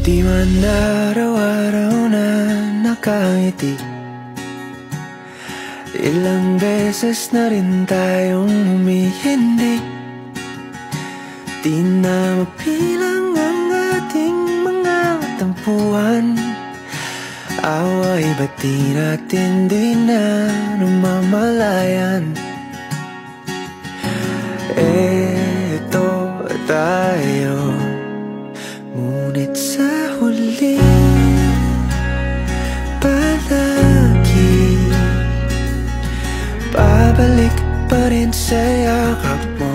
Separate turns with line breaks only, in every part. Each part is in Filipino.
Di man araw-araw na nakangiti, ilang beses na rin tayong humihindi. Di na mapilang ang ating mga tampuhan. Away ba't di natin di na namamalayan? Eto tayo, ngunit sa huli palagi babalik pa rin sa yakap mo.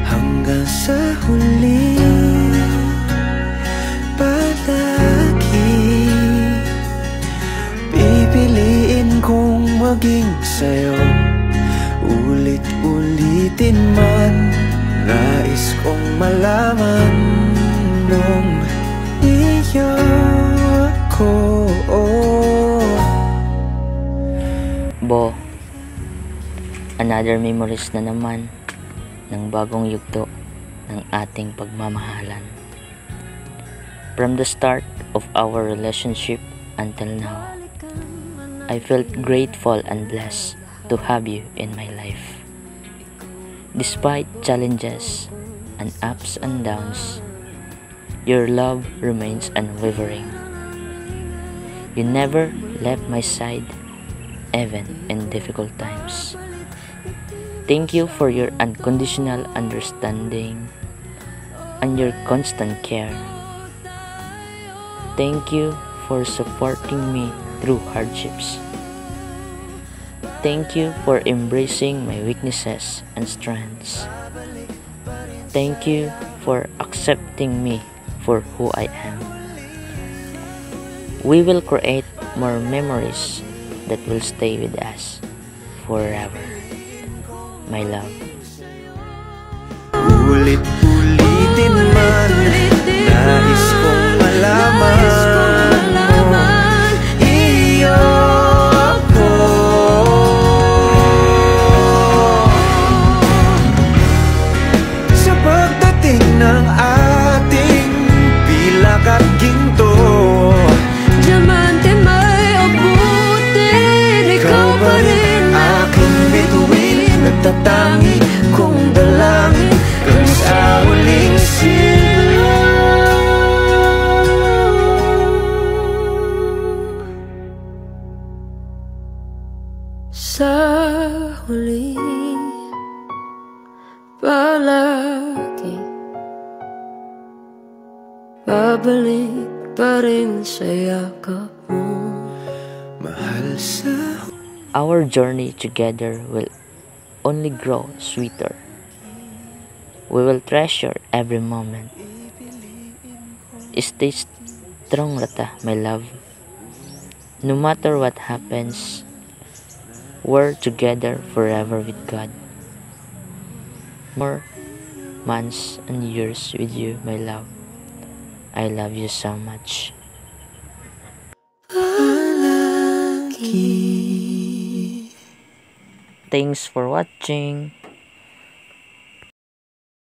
Hanggang sa huli palagi pipiliin kong maging sa'yo. Ulit-ulitin man, nais kong malaman nung iyo ako.
Bo, another memories na naman ng bagong yugto ng ating pagmamahalan. From the start of our relationship until now, I felt grateful and blessed to have you in my life. Despite challenges and ups and downs, your love remains unwavering. You never left my side, even in difficult times. Thank you for your unconditional understanding and your constant care. Thank you for supporting me through hardships. Thank you for embracing my weaknesses and strengths. Thank you for accepting me for who I am. We will create more memories that will stay with us forever. My love.
Ulit-ulitin man, nais kong malaman iyo ako. Sa pagdating ng ating pilak at ginto,
diamante may abutin, ikaw pa rin
aking bituin, nagtatangi kong dalangin kung sa huling silaw.
Sa huli palagi babalik pa rin sa yakap mo.
Mahal sa
Our journey together will only grow sweeter. We will treasure every moment. Stay strong, Rata, my love. No matter what happens, we're together forever with God. More months and years with you, my love. I love you so much.
palagi.
Thanks for watching.